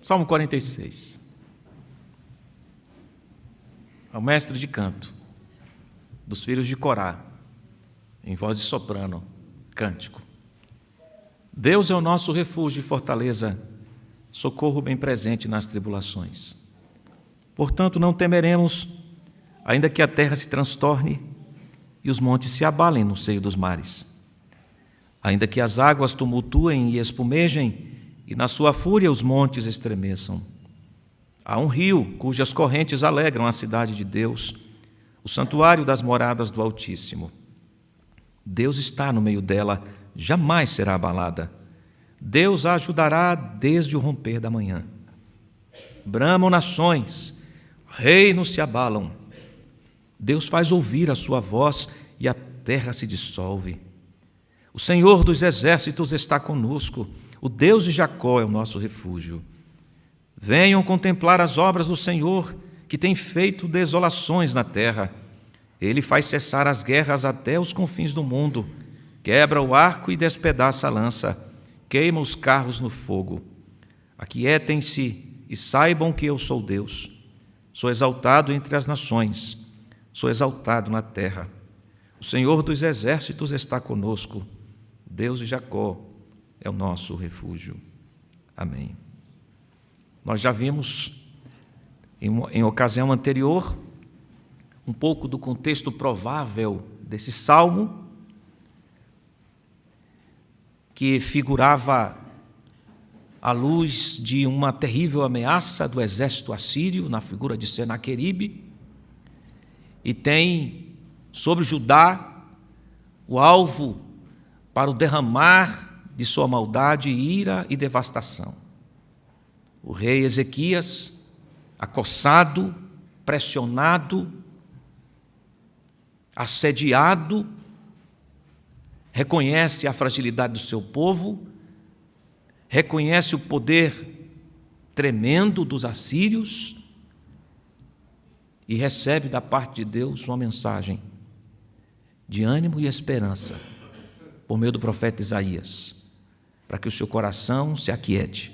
Salmo 46. É o mestre de canto dos filhos de Corá, em voz de soprano, cântico. Deus é o nosso refúgio e fortaleza, socorro bem presente nas tribulações. Portanto, não temeremos, ainda que a terra se transtorne e os montes se abalem no seio dos mares. Ainda que as águas tumultuem e espumejem, e na sua fúria os montes estremeçam. Há um rio cujas correntes alegram a cidade de Deus, o santuário das moradas do Altíssimo. Deus está no meio dela, jamais será abalada. Deus a ajudará desde o romper da manhã. Bramam nações, reinos se abalam. Deus faz ouvir a sua voz e a terra se dissolve. O Senhor dos exércitos está conosco, o Deus de Jacó é o nosso refúgio. Venham contemplar as obras do Senhor, que tem feito desolações na terra. Ele faz cessar as guerras até os confins do mundo, quebra o arco e despedaça a lança, queima os carros no fogo. Aquietem-se e saibam que eu sou Deus. Sou exaltado entre as nações, sou exaltado na terra. O Senhor dos exércitos está conosco, Deus de Jacó é o nosso refúgio. Amém. Nós já vimos, em ocasião anterior, um pouco do contexto provável desse salmo, que figurava à luz de uma terrível ameaça do exército assírio, na figura de Senaqueribe, e tem sobre Judá o alvo para o derramar de sua maldade, ira e devastação. O rei Ezequias, acossado, pressionado, assediado, reconhece a fragilidade do seu povo, reconhece o poder tremendo dos assírios e recebe da parte de Deus uma mensagem de ânimo e esperança por meio do profeta Isaías, para que o seu coração se aquiete.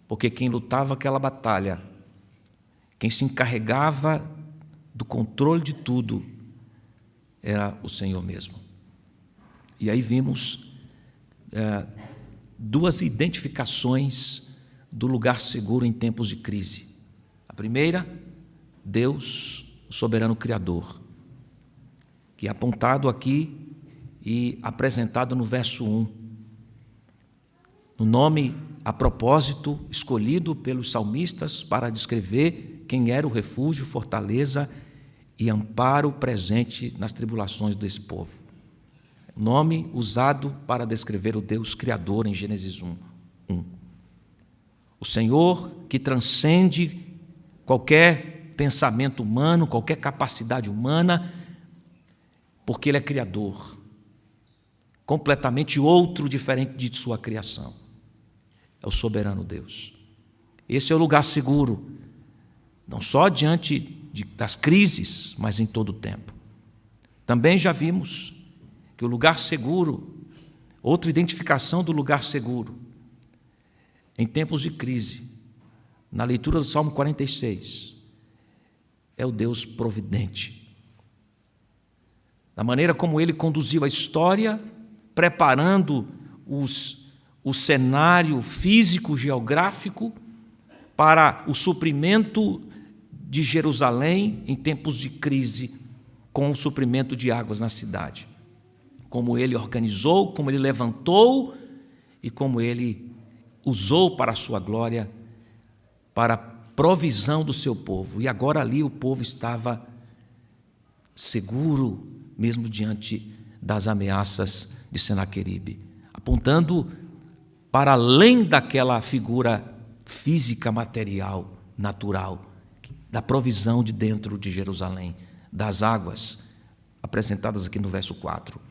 Porque quem lutava aquela batalha, quem se encarregava do controle de tudo, era o Senhor mesmo. E aí vimos duas identificações do lugar seguro em tempos de crise. A primeira, Deus, o soberano Criador, que é apontado aqui e apresentado no verso 1. No nome, a propósito, escolhido pelos salmistas para descrever quem era o refúgio, fortaleza e amparo presente nas tribulações desse povo. Nome usado para descrever o Deus Criador em Gênesis 1. O Senhor que transcende qualquer pensamento humano, qualquer capacidade humana, porque Ele é Criador, completamente outro, diferente de sua criação. É o soberano Deus. Esse é o lugar seguro, não só diante das crises, mas em todo o tempo. Também já vimos que o lugar seguro, outra identificação do lugar seguro, em tempos de crise, na leitura do Salmo 46, é o Deus providente. Da maneira como Ele conduziu a história, preparando o cenário físico, geográfico, para o suprimento de Jerusalém em tempos de crise, com o suprimento de águas na cidade. Como Ele organizou, como Ele levantou e como Ele usou para a sua glória, para a provisão do seu povo. E agora ali o povo estava seguro, mesmo diante das ameaças de Senaqueribe, apontando para além daquela figura física, material, natural, da provisão de dentro de Jerusalém, das águas, apresentadas aqui no verso 4.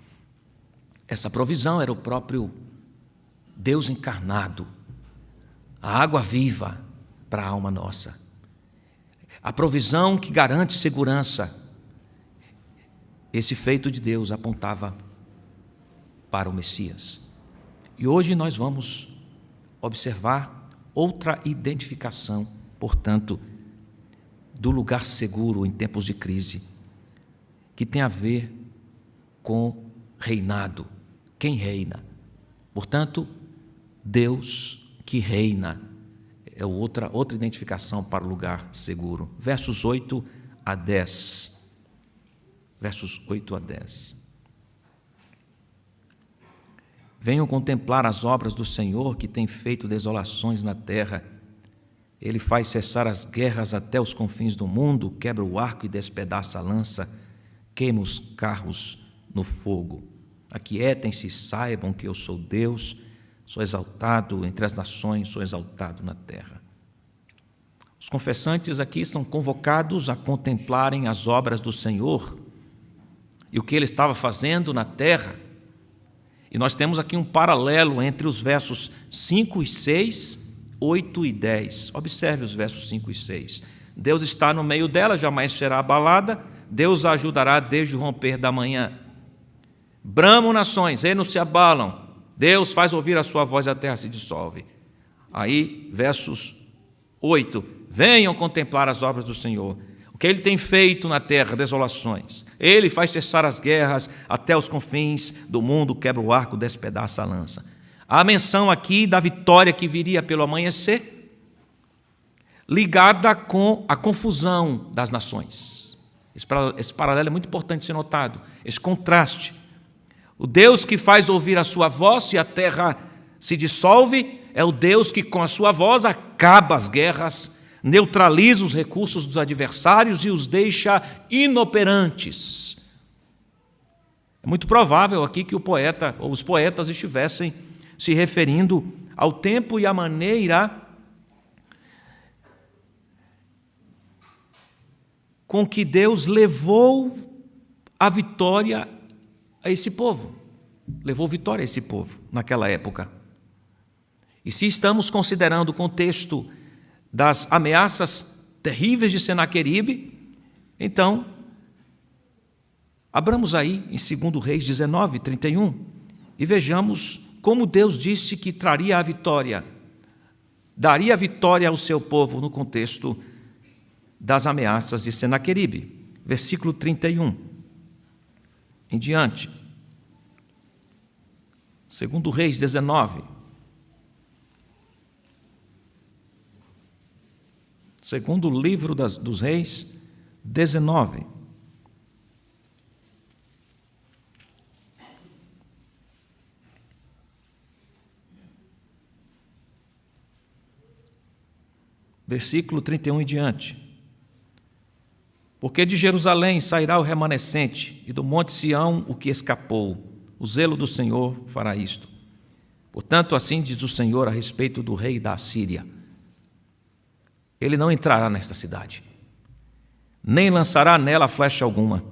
Essa provisão era o próprio Deus encarnado, a água viva para a alma nossa. A provisão que garante segurança. Esse feito de Deus apontava para o Messias. E hoje nós vamos observar outra identificação, portanto, do lugar seguro em tempos de crise, que tem a ver com reinado. Quem reina? Portanto, Deus que reina é outra identificação para o lugar seguro. Versos 8 a 10. Versos 8 a 10. Venham contemplar as obras do Senhor, que tem feito desolações na terra. Ele faz cessar as guerras até os confins do mundo, quebra o arco e despedaça a lança, queima os carros no fogo. Aquietem-se e saibam que eu sou Deus, sou exaltado entre as nações, sou exaltado na terra. Os confessantes aqui são convocados a contemplarem as obras do Senhor e o que Ele estava fazendo na terra. E nós temos aqui um paralelo entre os versos 5 e 6, 8 e 10. Observe os versos 5 e 6. Deus está no meio dela, jamais será abalada. Deus a ajudará desde o romper da manhã. Bramam nações, reinos se abalam. Deus faz ouvir a sua voz e a terra se dissolve. Aí, versos 8. Venham contemplar as obras do Senhor. O que Ele tem feito na terra, desolações. Ele faz cessar as guerras até os confins do mundo, quebra o arco, despedaça a lança. Há menção aqui da vitória que viria pelo amanhecer, ligada com a confusão das nações. Esse paralelo é muito importante ser notado, esse contraste. O Deus que faz ouvir a sua voz e a terra se dissolve é o Deus que com a sua voz acaba as guerras, neutraliza os recursos dos adversários e os deixa inoperantes. É muito provável aqui que o poeta ou os poetas estivessem se referindo ao tempo e à maneira com que Deus levou a vitória a esse povo. Levou vitória a esse povo naquela época. E se estamos considerando o contexto das ameaças terríveis de Senaqueribe, então, abramos aí em 2 Reis 19, 31, e vejamos como Deus disse que traria a vitória, daria a vitória ao seu povo no contexto das ameaças de Senaqueribe. Versículo 31 em diante. 2 Reis 19. Segundo livro dos Reis, 19. Versículo 31 em diante. Porque de Jerusalém sairá o remanescente, e do monte Sião o que escapou. O zelo do Senhor fará isto. Portanto, assim diz o Senhor a respeito do rei da Assíria: ele não entrará nesta cidade, nem lançará nela flecha alguma,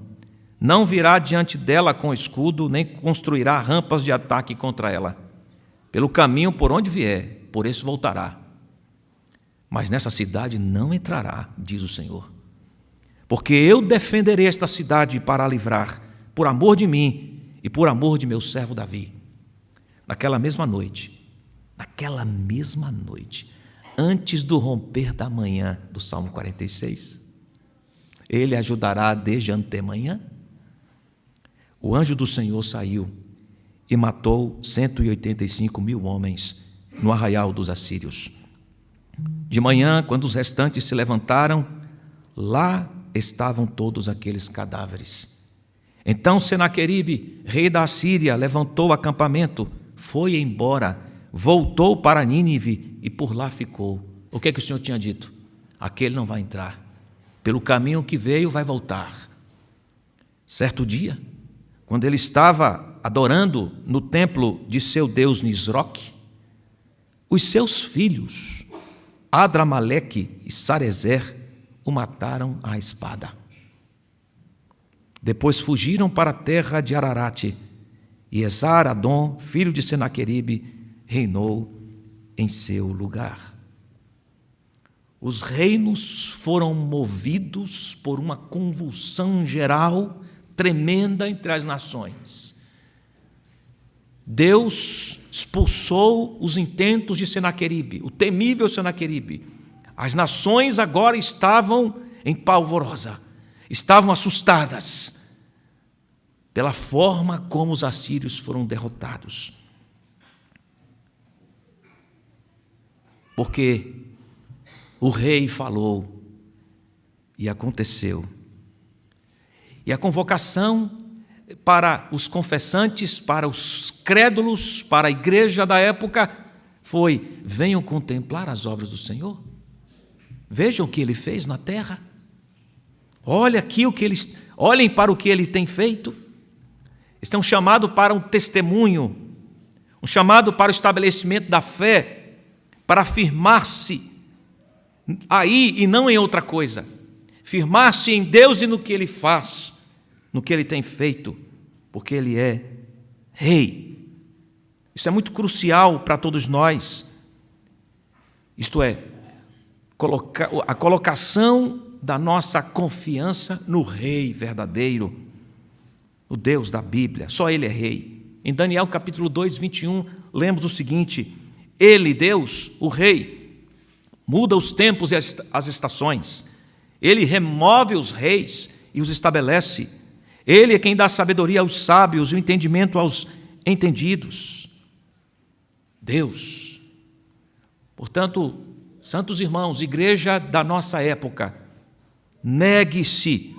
não virá diante dela com escudo, nem construirá rampas de ataque contra ela. Pelo caminho por onde vier, por esse voltará. Mas nessa cidade não entrará, diz o Senhor. Porque eu defenderei esta cidade para a livrar, por amor de mim e por amor de meu servo Davi. Naquela mesma noite, antes do romper da manhã, do Salmo 46, ele ajudará desde antemanhã. O anjo do Senhor saiu e matou 185.000 homens no arraial dos assírios. De manhã, quando os restantes se levantaram, lá estavam todos aqueles cadáveres. Então Senaqueribe, rei da Assíria, levantou o acampamento, foi embora, voltou para Nínive e por lá ficou. O que é que o Senhor tinha dito? Aquele não vai entrar. Pelo caminho que veio, vai voltar. Certo dia, quando ele estava adorando no templo de seu deus Nisroque, os seus filhos, Adramaleque e Sarezer, o mataram à espada. Depois fugiram para a terra de Ararate, e Esar-Adom, filho de Senaqueribe, reinou em seu lugar. Os reinos foram movidos por uma convulsão geral tremenda entre as nações. Deus expulsou os intentos de Senaqueribe, o temível Senaqueribe. As nações agora estavam em polvorosa, estavam assustadas pela forma como os assírios foram derrotados. Porque o rei falou e aconteceu. E a convocação para os confessantes, para os crédulos, para a igreja da época foi: venham contemplar as obras do Senhor. Vejam o que Ele fez na terra. Olhem para o que Ele tem feito. Este é um chamado para um testemunho, um chamado para o estabelecimento da fé, para firmar-se aí e não em outra coisa. Firmar-se em Deus e no que Ele faz, no que Ele tem feito, porque Ele é Rei. Isso é muito crucial para todos nós. Isto é, a colocação da nossa confiança no Rei verdadeiro, o Deus da Bíblia. Só Ele é Rei. Em Daniel capítulo 2, 21, lemos o seguinte: Ele, Deus, o Rei, muda os tempos e as estações. Ele remove os reis e os estabelece. Ele é quem dá sabedoria aos sábios e o entendimento aos entendidos. Deus. Portanto, santos irmãos, igreja da nossa época, negue-se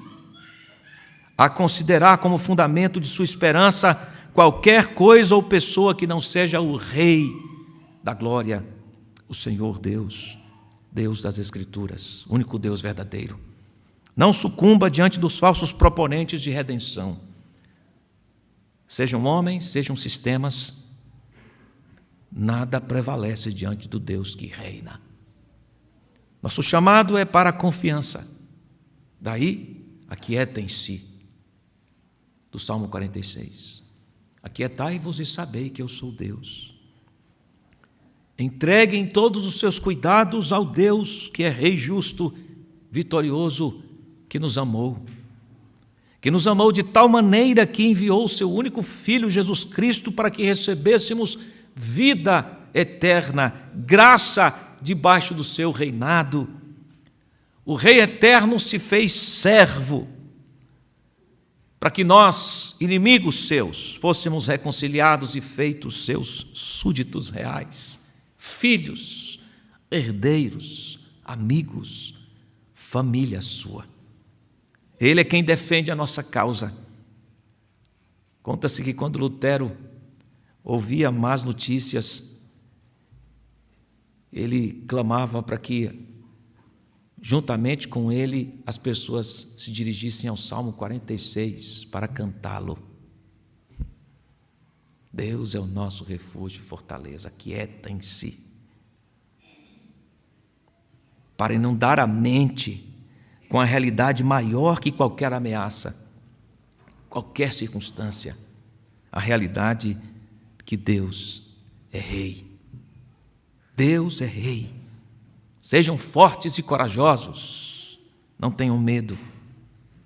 a considerar como fundamento de sua esperança qualquer coisa ou pessoa que não seja o Rei da glória, o Senhor Deus, Deus das Escrituras, único Deus verdadeiro. Não sucumba diante dos falsos proponentes de redenção. Sejam homens, sejam sistemas, nada prevalece diante do Deus que reina. Nosso chamado é para a confiança. Daí, aquietem-se, do Salmo 46. Aquietai-vos e sabei que eu sou Deus. Entreguem todos os seus cuidados ao Deus que é Rei justo, vitorioso, que nos amou de tal maneira que enviou o seu único Filho, Jesus Cristo, para que recebêssemos vida eterna, graça debaixo do seu reinado. O Rei eterno se fez servo, para que nós, inimigos seus, fôssemos reconciliados e feitos seus súditos reais, filhos, herdeiros, amigos, família sua. Ele é quem defende a nossa causa. Conta-se que quando Lutero ouvia más notícias, ele clamava para que, juntamente com ele, as pessoas se dirigissem ao Salmo 46 para cantá-lo. Deus é o nosso refúgio e fortaleza, aquietem-se, para inundar a mente com a realidade maior que qualquer ameaça, qualquer circunstância, a realidade que Deus é Rei. Deus é Rei. Sejam fortes e corajosos, não tenham medo,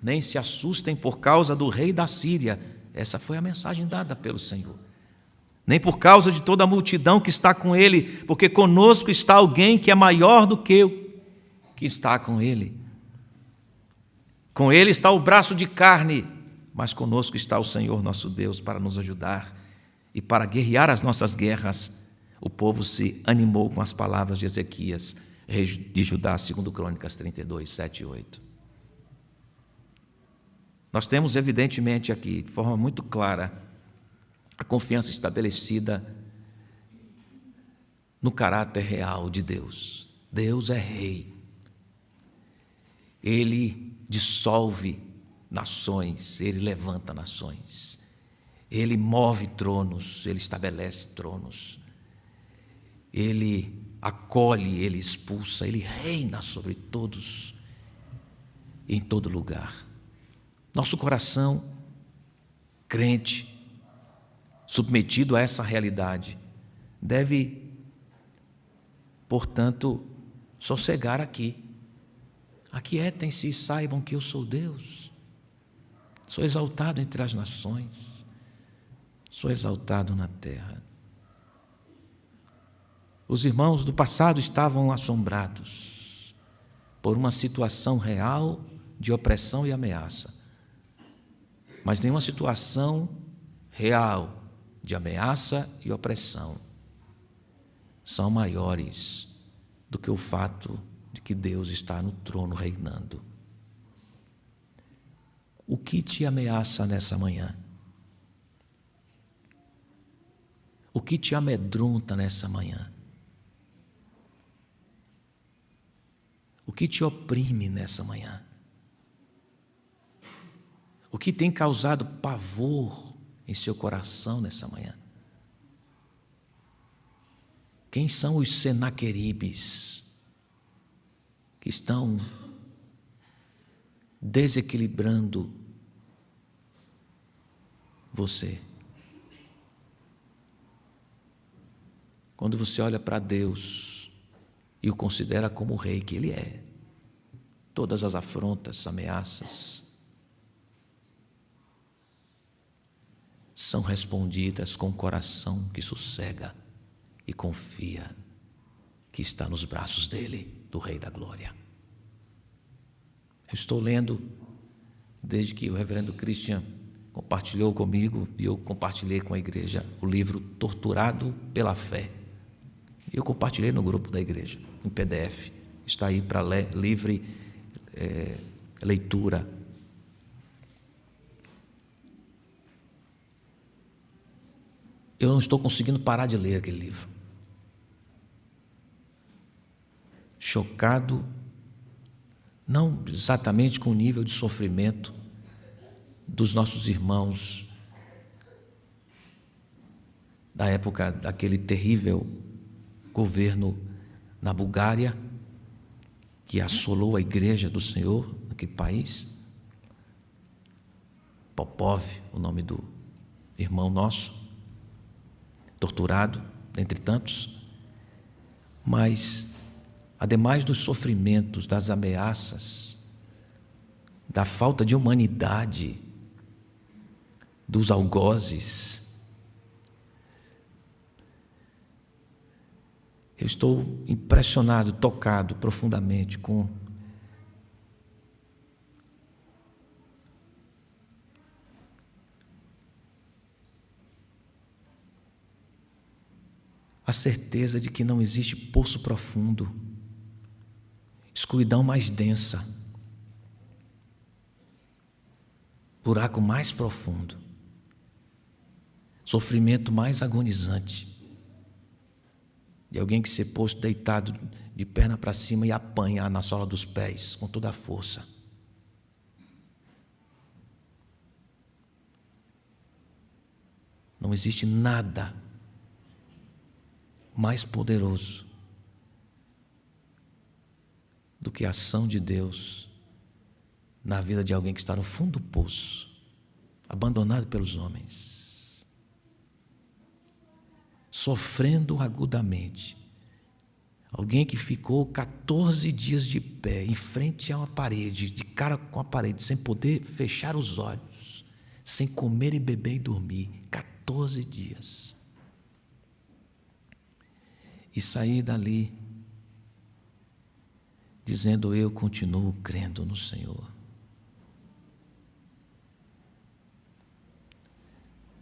nem se assustem por causa do rei da Síria. Essa foi a mensagem dada pelo Senhor. Nem por causa de toda a multidão que está com ele, porque conosco está alguém que é maior do que o que está com ele. Com ele está o braço de carne, mas conosco está o Senhor nosso Deus para nos ajudar e para guerrear as nossas guerras. O povo se animou com as palavras de Ezequias, rei de Judá, 2 Crônicas 32, 7 e 8. Nós temos, evidentemente, aqui, de forma muito clara, a confiança estabelecida no caráter real de Deus. Deus é Rei. Ele dissolve nações, Ele levanta nações. Ele move tronos, Ele estabelece tronos. Ele acolhe, Ele expulsa, Ele reina sobre todos, em todo lugar. Nosso coração, crente, submetido a essa realidade, deve, portanto, sossegar aqui. Aquietem-se e saibam que eu sou Deus. Sou exaltado entre as nações, sou exaltado na terra. Os irmãos do passado estavam assombrados por uma situação real de opressão e ameaça, mas nenhuma situação real de ameaça e opressão são maiores do que o fato de que Deus está no trono reinando. O que te ameaça nessa manhã? O que te amedronta nessa manhã? O que te oprime nessa manhã? O que tem causado pavor em seu coração nessa manhã? Quem são os Senaqueribes que estão desequilibrando você? Quando você olha para Deus e o considera como o rei que Ele é, todas as afrontas, ameaças são respondidas com o coração que sossega e confia que está nos braços dele, do Rei da Glória. Eu estou lendo, desde que o reverendo Christian compartilhou comigo e eu compartilhei com a igreja, o livro Torturado pela Fé. Eu compartilhei no grupo da igreja, em PDF. Está aí para livre leitura. Eu não estou conseguindo parar de ler aquele livro. Chocado, não exatamente com o nível de sofrimento dos nossos irmãos da época daquele terrível governo na Bulgária, que assolou a igreja do Senhor naquele país. Popov, o nome do irmão nosso, torturado, entre tantos. Mas, ademais dos sofrimentos, das ameaças, da falta de humanidade, dos algozes, eu estou impressionado, tocado profundamente com a certeza de que não existe poço profundo, escuridão mais densa, buraco mais profundo, sofrimento mais agonizante, de alguém que se posto deitado de perna para cima e apanha na sola dos pés com toda a força. Não existe nada mais poderoso do que a ação de Deus na vida de alguém que está no fundo do poço, abandonado pelos homens, sofrendo agudamente. Alguém que ficou 14 dias de pé, em frente a uma parede, de cara com a parede, sem poder fechar os olhos, sem comer e beber e dormir, 14 dias. E sair dali dizendo: eu continuo crendo no Senhor.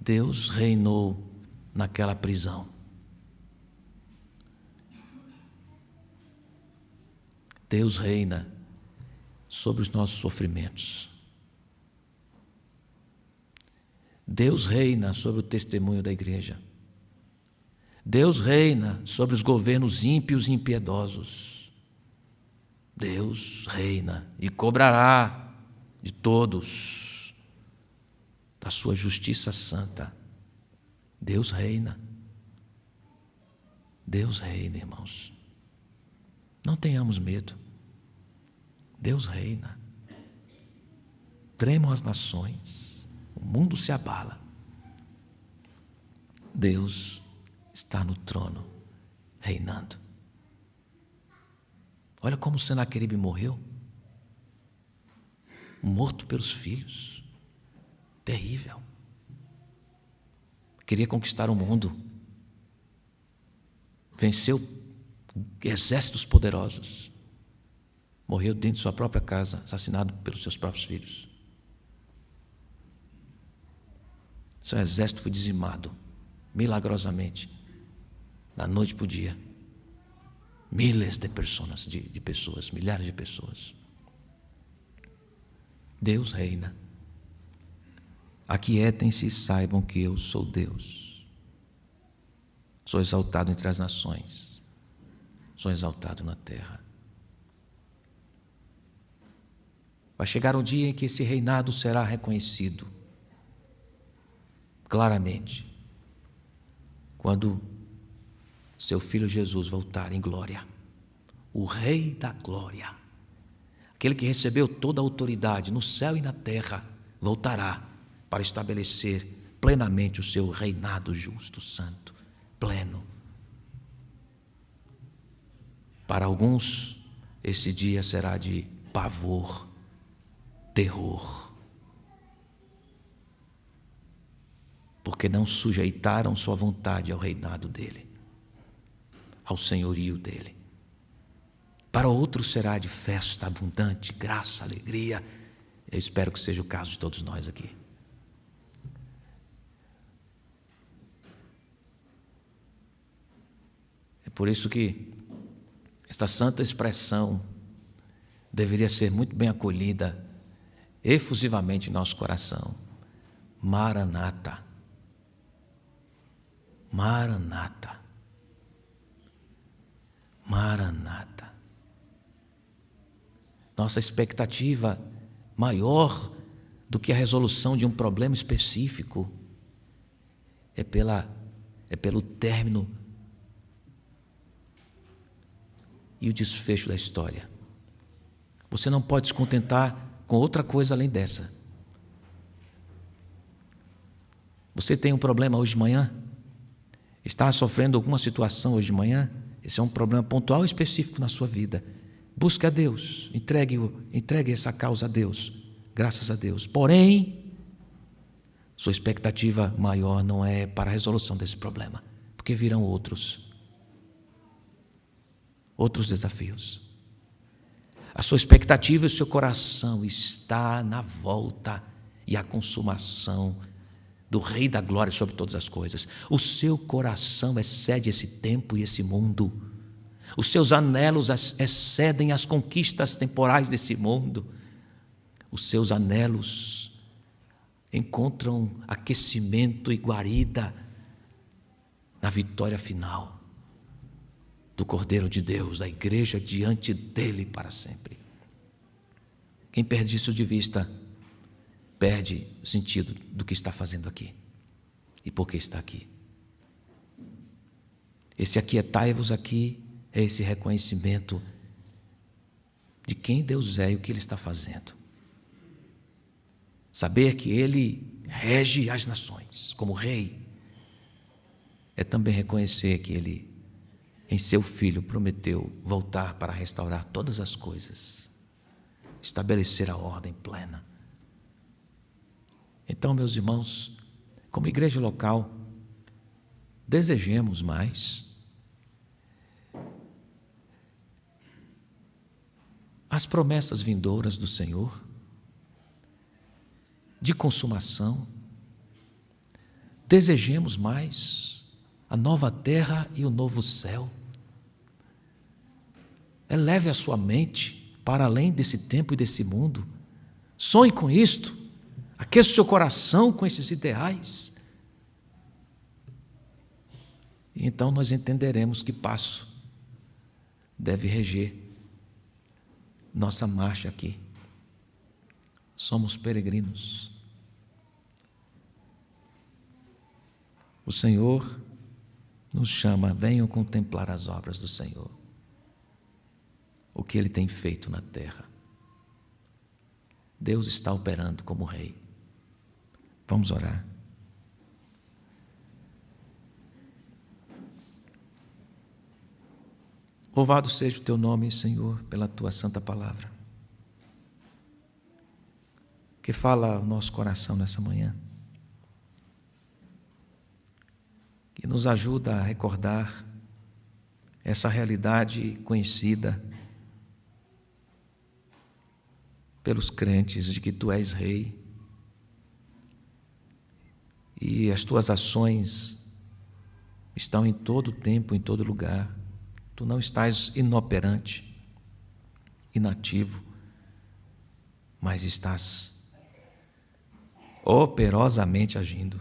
Deus reinou naquela prisão. Deus reina sobre os nossos sofrimentos. Deus reina sobre o testemunho da igreja. Deus reina sobre os governos ímpios e impiedosos. Deus reina e cobrará de todos da sua justiça santa. Deus reina. Deus reina, irmãos. Não tenhamos medo. Deus reina. Tremam as nações. O mundo se abala. Deus está no trono, reinando. Olha como Senaqueribe morreu. Morto pelos filhos. Terrível. Queria conquistar o mundo. venceu exércitos poderosos, morreu dentro de sua própria casa, assassinado pelos seus próprios filhos. Seu exército foi dizimado, milagrosamente, da noite para o dia. Milhares de pessoas, milhares de pessoas. Deus reina. Aquietem-se e saibam que eu sou Deus. Sou exaltado entre as nações. Sou exaltado na terra. Vai chegar um dia em que esse reinado será reconhecido claramente, quando seu Filho Jesus voltar em glória, o Rei da glória, aquele que recebeu toda a autoridade no céu e na terra, voltará para estabelecer plenamente o seu reinado justo, santo, pleno. Para alguns, esse dia será de pavor, terror, porque não sujeitaram sua vontade ao reinado dele, ao senhorio dele. Para outros será de festa abundante, graça, alegria. Eu espero que seja o caso de todos nós aqui. É por isso que esta santa expressão deveria ser muito bem acolhida efusivamente em nosso coração. Maranata. Maranata. Maranata. Nossa expectativa maior do que a resolução de um problema específico é pelo término e o desfecho da história. Você não pode se contentar com outra coisa além dessa. Você tem um problema hoje de manhã? Está sofrendo alguma situação hoje de manhã? Esse é um problema pontual e específico na sua vida. Busque a Deus, entregue essa causa a Deus, graças a Deus. Porém, sua expectativa maior não é para a resolução desse problema, porque virão outros desafios. A sua expectativa e o seu coração está na volta e a consumação do Rei da Glória sobre todas as coisas. O seu coração excede esse tempo e esse mundo. Os seus anelos excedem as conquistas temporais desse mundo. Os seus anelos encontram aquecimento e guarida na vitória final do Cordeiro de Deus, da igreja diante dele para sempre. Quem perde isso de vista, perde o sentido do que está fazendo aqui e por que está aqui. Esse aquietai-vos aqui é esse reconhecimento de quem Deus é e o que Ele está fazendo. Saber que Ele rege as nações como Rei é também reconhecer que Ele, em seu Filho, prometeu voltar para restaurar todas as coisas, estabelecer a ordem plena. Então, meus irmãos, como igreja local, desejemos mais as promessas vindouras do Senhor, de consumação. Desejemos mais a nova terra e o novo céu. Eleve a sua mente para além desse tempo e desse mundo. Sonhe com isto. Aqueça o seu coração com esses ideais. E então nós entenderemos que passo deve reger nossa marcha aqui. Somos peregrinos. O Senhor nos chama, venham contemplar as obras do Senhor, o que Ele tem feito na terra. Deus está operando como Rei. Vamos orar. Louvado seja o Teu nome, Senhor, pela Tua santa palavra, que fala ao nosso coração nessa manhã, que nos ajuda a recordar essa realidade conhecida pelos crentes de que Tu és Rei e as Tuas ações estão em todo tempo, em todo lugar. Tu não estás inoperante, inativo, mas estás operosamente agindo,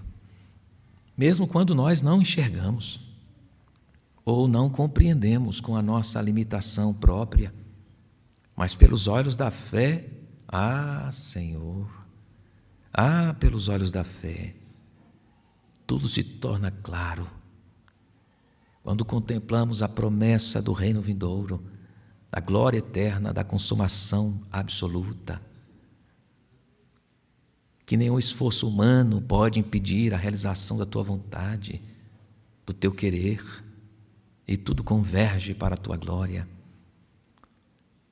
mesmo quando nós não enxergamos ou não compreendemos com a nossa limitação própria, mas pelos olhos da fé, Senhor, pelos olhos da fé, tudo se torna claro. Quando contemplamos a promessa do reino vindouro, da glória eterna, da consumação absoluta, que nenhum esforço humano pode impedir a realização da Tua vontade, do Teu querer, e tudo converge para a Tua glória.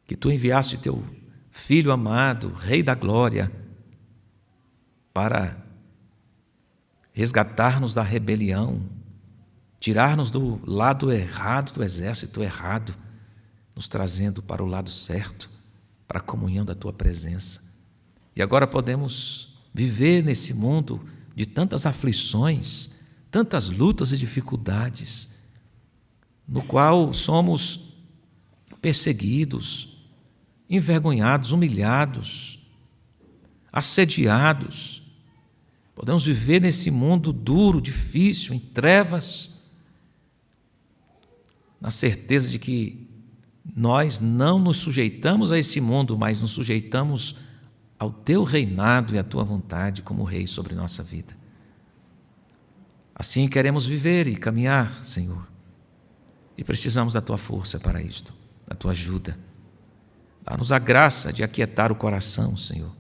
Que Tu enviaste Teu Filho amado, Rei da glória, para resgatar-nos da rebelião, tirar-nos do lado errado do exército errado, nos trazendo para o lado certo, para a comunhão da Tua presença. E agora podemos viver nesse mundo de tantas aflições, tantas lutas e dificuldades, no qual somos perseguidos, envergonhados, humilhados, assediados. Podemos viver nesse mundo duro, difícil, em trevas, na certeza de que nós não nos sujeitamos a esse mundo, mas nos sujeitamos ao Teu reinado e à Tua vontade como Rei sobre nossa vida. Assim queremos viver e caminhar, Senhor, e precisamos da Tua força para isto, da Tua ajuda. Dá-nos a graça de aquietar o coração, Senhor,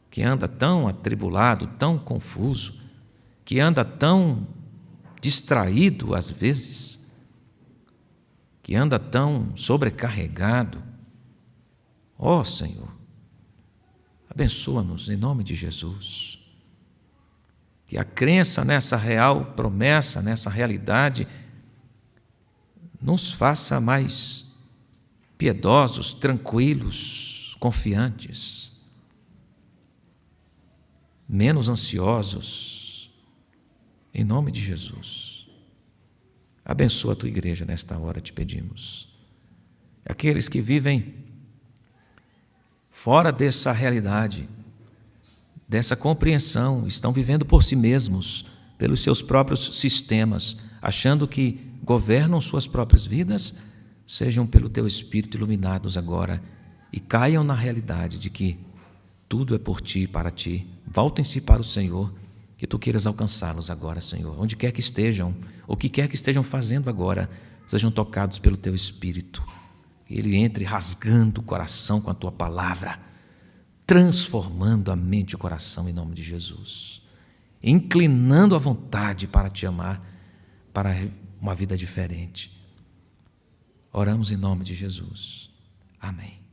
que anda tão atribulado, tão confuso, que anda tão distraído às vezes, que anda tão sobrecarregado. Senhor, abençoa-nos em nome de Jesus. Que a crença nessa real promessa, nessa realidade, nos faça mais piedosos, tranquilos, confiantes, menos ansiosos, em nome de Jesus. Abençoa a Tua igreja nesta hora, te pedimos. Aqueles que vivem fora dessa realidade, dessa compreensão, estão vivendo por si mesmos, pelos seus próprios sistemas, achando que governam suas próprias vidas, sejam pelo Teu Espírito iluminados agora e caiam na realidade de que tudo é por Ti e para Ti. Voltem-se para o Senhor, que Tu queiras alcançá-los agora, Senhor. Onde quer que estejam, o que quer que estejam fazendo agora, sejam tocados pelo Teu Espírito. Que Ele entre rasgando o coração com a Tua palavra, transformando a mente e o coração em nome de Jesus. Inclinando a vontade para Te amar, para uma vida diferente. Oramos em nome de Jesus. Amém.